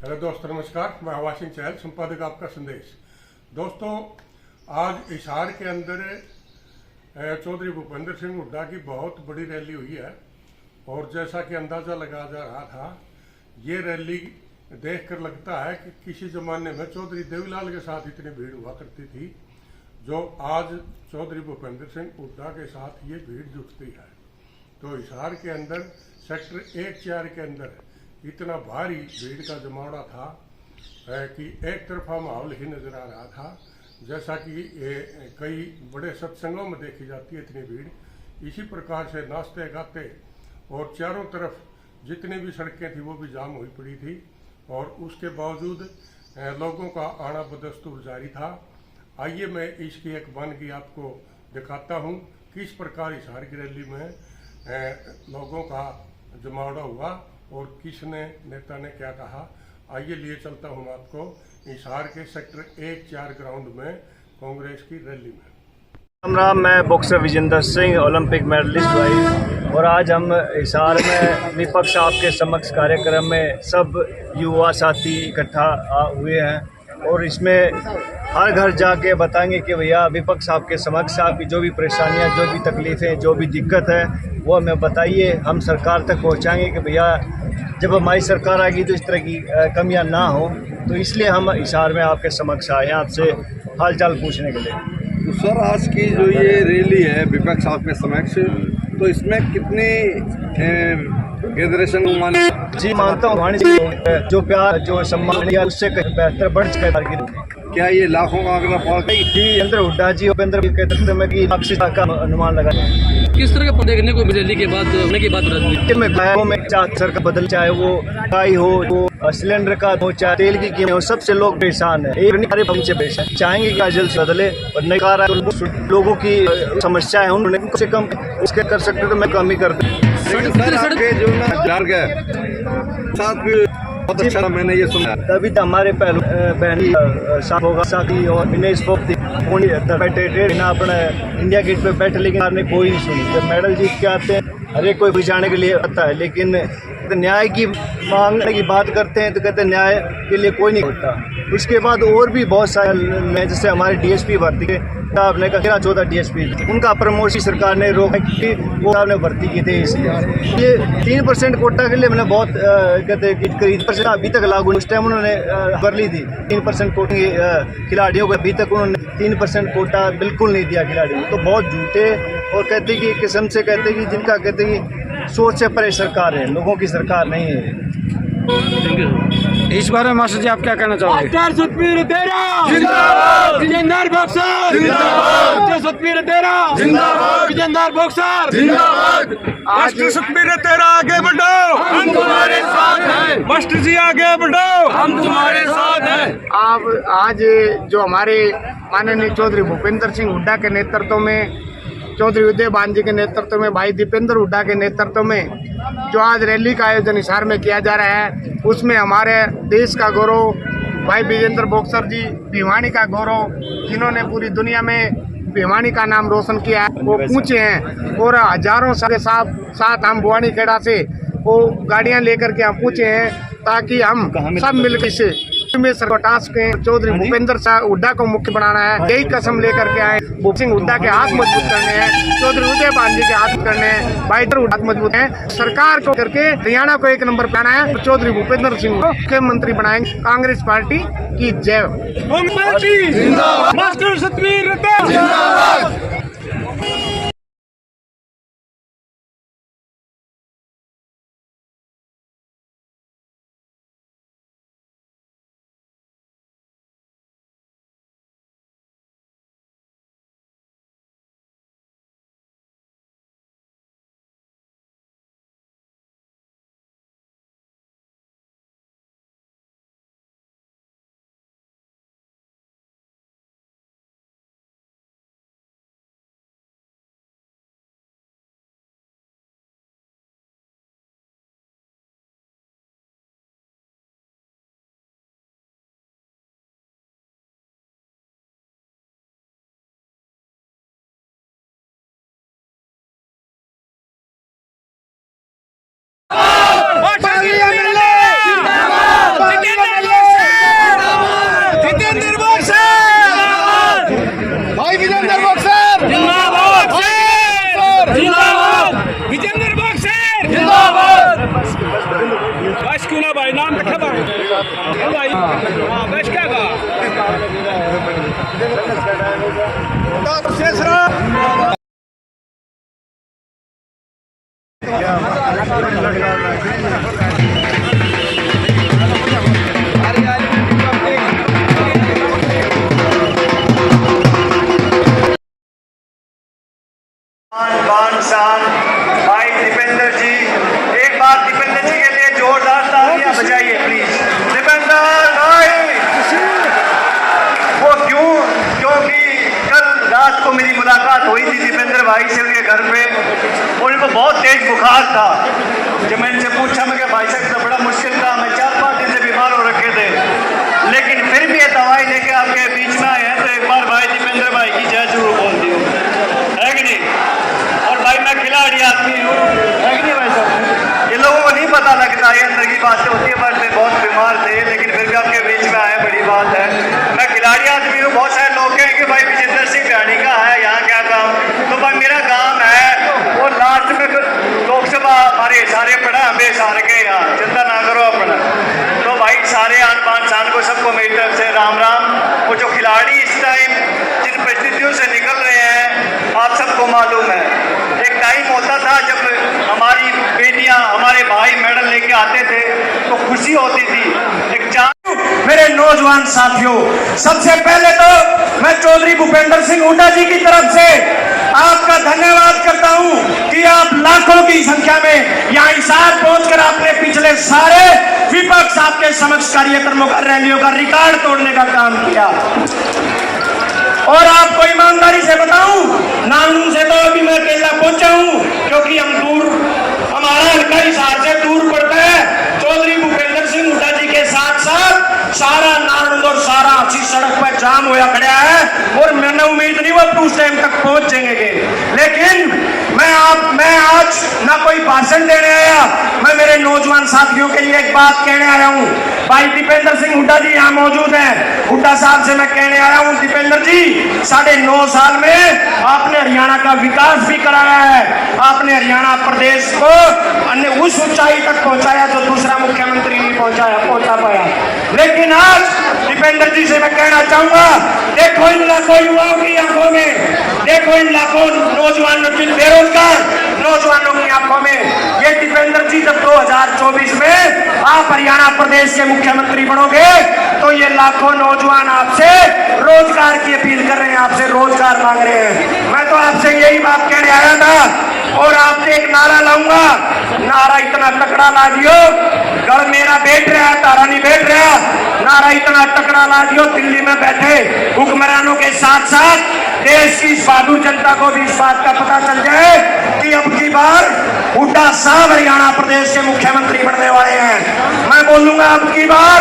Hello दोस्त, नमस्कार। मैं हवा सिंह चहल, संपादक आपका संदेश। दोस्तों, आज हिसार के अंदर चौधरी भूपेंद्र सिंह हुड्डा की बहुत बड़ी रैली हुई है और जैसा कि अंदाज़ा लगाया जा रहा था, ये रैली देखकर लगता है कि किसी ज़माने में चौधरी देवीलाल के साथ इतनी भीड़ हुआ करती थी जो आज चौधरी भूपेंद्र सिंह हुड्डा के साथ ये भीड़ जुटती है। तो हिसार के अंदर सेक्टर 1-4 के अंदर इतना भारी भीड़ का जमावड़ा था कि एक तरफा माहौल ही नजर आ रहा था, जैसा कि कई बड़े सत्संगों में देखी जाती है इतनी भीड़। इसी प्रकार से नाचते गाते और चारों तरफ जितनी भी सड़कें थी वो भी जाम हुई पड़ी थी और उसके बावजूद लोगों का आना बदस्तूर जारी था। आइए मैं इसकी एक वानगी आपको दिखाता हूँ किस प्रकार हिसार की रैली में लोगों का जमावड़ा हुआ और किसने नेता ने क्या कहा। आइए लिए चलता हूँ आपको हिसार के सेक्टर 1-4 ग्राउंड में कांग्रेस की रैली में। राम राम, मैं boxer Vijender Singh, Olympic medalist भाई। और आज हम हिसार में विपक्ष आपके समक्ष कार्यक्रम में सब युवा साथी इकट्ठा हुए हैं और इसमें हर घर जाके बताएंगे कि भैया विपक्ष आपके समक्ष, आपकी जो भी परेशानियां, जो भी तकलीफ़ें, जो भी दिक्कत है वो हमें बताइए। हम सरकार तक पहुंचाएंगे कि भैया जब हमारी सरकार आएगी तो इस तरह की कमियां ना हो। तो इसलिए हम हिसार में आपके समक्ष आए हैं आपसे हाल चाल पूछने के लिए। तो सर, आज की जो ये रैली है विपक्ष आपके समक्ष, तो इसमें कितनी फेडरेशन जी मानता हूँ जो प्यार जो सम्मान लिया उससे बेहतर बढ़ चुका। क्या ये लाखों का आंकड़ा पार जी इंद्र हुड्डा जी उपेंद्र के नेतृत्व में की का अनुमान लगा। किस तरह का देखने को रैली के बाद होने की बात में सर का बदल, चाहे वो गाय हो, वो सिलेंडर का हो, चाहे तेल की कीमत हो, सबसे लोग परेशान है। एक परेशान चाहेंगे कि जल्द से बदले और नहीं कर रहा है। लोगों की समस्या है उन्होंने कम से कम उसके कर सकते तो मैं कम ही कर दूँ। बहुत अच्छा, मैंने ये सुना। तभी तो हमारे पहलू बहनी साथी और विनेश फोक्ति अपने इंडिया गेट पे बैठे, लेकिन आपने कोई नहीं सुनी। जब मेडल जीत के आते हैं हर एक कोई जाने के लिए आता है, लेकिन न्याय की मांगने की बात करते हैं तो कहते हैं न्याय के लिए कोई नहीं होता। उसके बाद और भी बहुत सारे, जैसे हमारे डीएसपी भर्ती के आपने 13-14 डीएसपी, उनका प्रमोशन सरकार ने रोका कि वो आपने भर्ती की थे। इसलिए ये 3% कोटा के लिए मैंने बहुत कहते हैं कि 3% अभी तक लागू, उस टाइम उन्होंने कर ली थी 3% कोटा खिलाड़ियों को। अभी तक उन्होंने 3% कोटा बिल्कुल नहीं दिया खिलाड़ियों को। तो बहुत झूठे और कहते कि किस्म से कहते कि जिनका कहते कि सोच से परे सरकार है, लोगों की सरकार नहीं है। इस बारे में मास्टर जी आप क्या कहना चाहोगे? आगे बढ़ो, हम तुम्हारे साथ हैं। मास्टर जी आगे बढ़ो, हम तुम्हारे साथ हैं। आप आज जो हमारे माननीय चौधरी भूपेंद्र सिंह हुड्डा के नेतृत्व में, चौधरी उदयभान जी के नेतृत्व में, भाई दीपेंद्र हुड्डा के नेतृत्व में जो आज रैली का आयोजन हिसार में किया जा रहा है, उसमें हमारे देश का गौरव भाई विजेंद्र बॉक्सर जी, भिवानी का गौरव, जिन्होंने पूरी दुनिया में भिवानी का नाम रोशन किया है, वो पहुंचे हैं। और हजारों के साथ हम बुआनी खेड़ा से वो गाड़ियां लेकर के हम पहुंचे हैं ताकि हम सब मिलकर इसे में टास्क चौधरी भूपेंद्र हुड्डा को मुख्य बनाना है। यही कसम लेकर के आए। भूप सिंह हुड्डा के हाथ मजबूत करने हैं, चौधरी उदयभान जी के हाथ करने हैं, भाई हाथ मजबूत हैं। सरकार को करके हरियाणा को 1 नंबर बनाना है। चौधरी भूपेंद्र सिंह को मुख्यमंत्री बनाएंगे। कांग्रेस पार्टी की जय। मास्टर सतवीर भाई नाम रखे भाई हाँ बस क्या बान शान भाई दीपेंद्र जी, एक बार दीपेंद्र जी के लिए जोरदार तालियां बजाइए प्लीज। दीपेंद्र भाई वो क्योंकि कल रात को मेरी मुलाकात हुई थी दीपेंद्र भाई से उनके घर पे, उनको बहुत तेज बुखार था। जब मैंने इनसे पूछा मैं भाई साहब तो बड़ा मुश्किल था, मैं 4-5 दिन से बीमार हो रखे थे, लेकिन फिर भी ये दवाई लेके आपके बीच में आए हैं, तो एक बार भाई दीपेंद्र भाई की जय जरूर बोल दी है कि नहीं। और भाई मैं खिलाड़ी आदमी हूँ, है कि नहीं भाई साहब, ये लोगों को नहीं पता लगता, ये अंदर की बातें होती है, बट मैं बहुत बीमार थे लेकिन फिर भी आपके बीच में आए, बड़ी बात है। मैं खिलाड़ी आदमी हूँ। बहुत सारे लोग कहें कि भाई विजेंद्र सिंह भ्याणी का है, यहाँ क्या काम, तो भाई मेरा काम है वो लास्ट में लोकसभा हमारे सारे पढ़ा हमें सार के यहाँ, चिंता ना करो अपना। तो भाई सारे आन बान शान को सबको मेरी तरफ से राम राम। वो जो खिलाड़ी इस टाइम जिन परिस्थितियों से निकल रहे हैं आप सबको मालूम है, एक टाइम होता था जब हमारी बेटियां हमारे भाई मेडल लेके आते थे तो खुशी होती थी। एक मेरे नौजवान साथियों, सबसे पहले तो मैं चौधरी भूपेंद्र सिंह हुड्डा जी की तरफ से आपका धन्यवाद करता हूं कि आप लाखों की संख्या में यहाँ हिसार पहुंचकर आपने पिछले सारे विपक्ष आपके समक्ष कार्यक्रमों का रैलियों का रिकॉर्ड तोड़ने का काम किया। और आपको ईमानदारी से बताऊं, नानून से तो अभी मैं अकेला पहुंचा हूं क्योंकि हम दूर, हमारा हल्का हिसार से दूर पड़ता है। चौधरी भूपेंद्र सिंह हुड्डा जी के साथ साथ सारा नानून और सारा अच्छी सड़क पर जाम होया खड़ा है और मैंने उम्मीद नहीं वो उस टाइम तक पहुंचेंगे। लेकिन मैं आज ना कोई भाषण देने आया, मैं मेरे नौजवान साथियों के लिए एक बात कहने आया हूं। भाई दीपेंद्र सिंह हुड्डा जी यहाँ मौजूद हैं, हुड्डा साहब से मैं कहने आया हूं, दीपेंद्र जी 9.5 साल में आपने हरियाणा का विकास भी कराया है, आपने हरियाणा प्रदेश को अन्य उस ऊंचाई तक पहुंचाया जो दूसरा मुख्यमंत्री नहीं पहुंचा पाया। लेकिन आज दीपेंद्र जी से मैं कहना चाहूंगा, देखो इन लाखों युवाओं की आंखों में, देखो इन लाखों नौजवानों की, बेरोजगार नौजवानों की आंखों में, ये दीपेंद्र जी जब 2024 में आप हरियाणा प्रदेश के मुख्यमंत्री बनोगे तो ये लाखों नौजवान आपसे रोजगार की अपील कर रहे हैं, आपसे रोजगार मांग रहे हैं। मैं तो आपसे यही बात कहने आया था और आपसे एक नारा लाऊंगा, नारा इतना तकड़ा ला दियो, गढ़ मेरा बैठ रहा तारा नहीं बैठ रहा, नारा इतना तकड़ा ला दियो दिल्ली में बैठे हुक्मरानों के साथ साथ देश की बहादुर जनता को भी इस बात का पता चल जाए कि अब की बार हुड्डा साहब हरियाणा प्रदेश के मुख्यमंत्री बनने वाले हैं। मैं बोलूंगा अब की बार,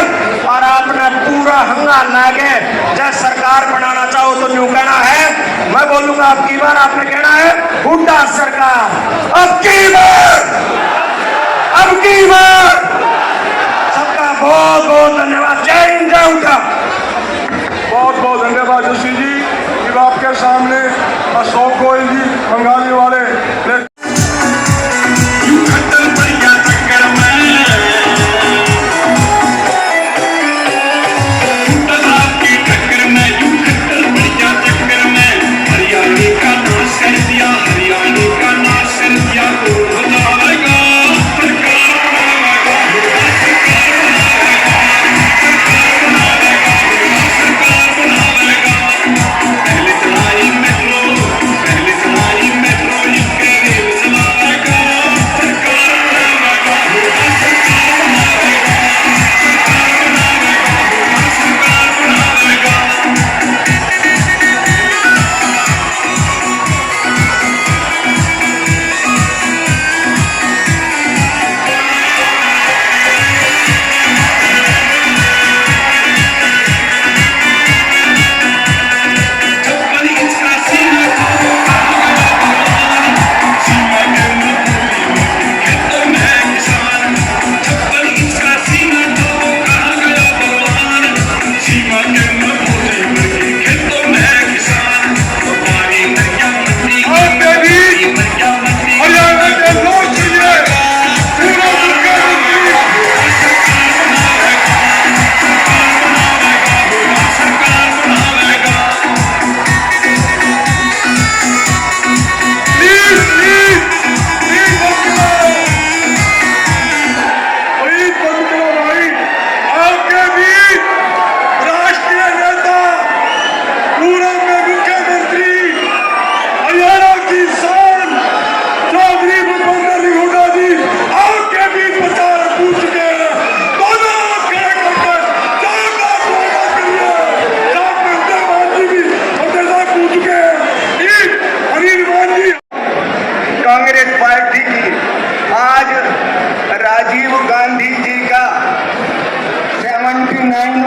और आपने पूरा हंगामा लागे जब सरकार बनाना चाहो तो न्यू कहना है, मैं बोलूंगा अब की बार आपने कहना है हुड्डा सरकार, अब की बार, अब की बार। सबका बहुत बहुत धन्यवाद। जय हिंद, जय हुड्डा। बहुत बहुत धन्यवाद जोशी जी। आपके सामने अशोक गोयल जी बंगाली वाले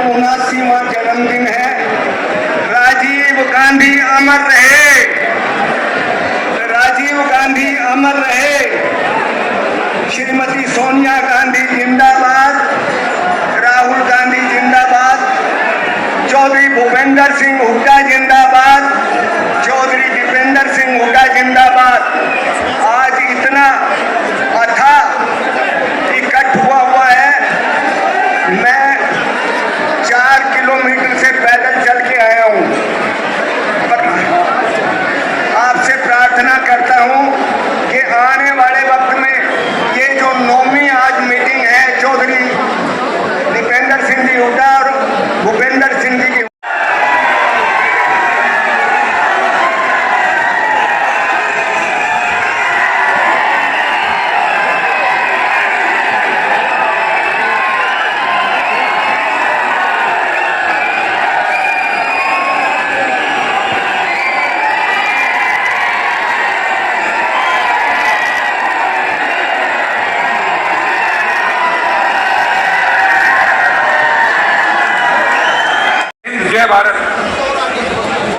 79वां जन्मदिन है। राजीव गांधी अमर रहे, राजीव गांधी अमर रहे। श्रीमती सोनिया गांधी जिंदाबाद, राहुल गांधी जिंदाबाद, चौधरी भूपेंद्र सिंह हुड्डा जिंदाबाद, चौधरी दीपेंद्र सिंह हुड्डा जिंदाबाद। आज इतना अथा इकट्ठ हुआ है। मैं 4 किलोमीटर से पैदल चल के आया हूँ। आपसे प्रार्थना करता हूँ कि आने वाले वक्त में ये जो 9वीं आज मीटिंग है चौधरी दीपेंद्र सिंह जी हुड्डा और भूपेंद्र सिंह जी की, जय भारत।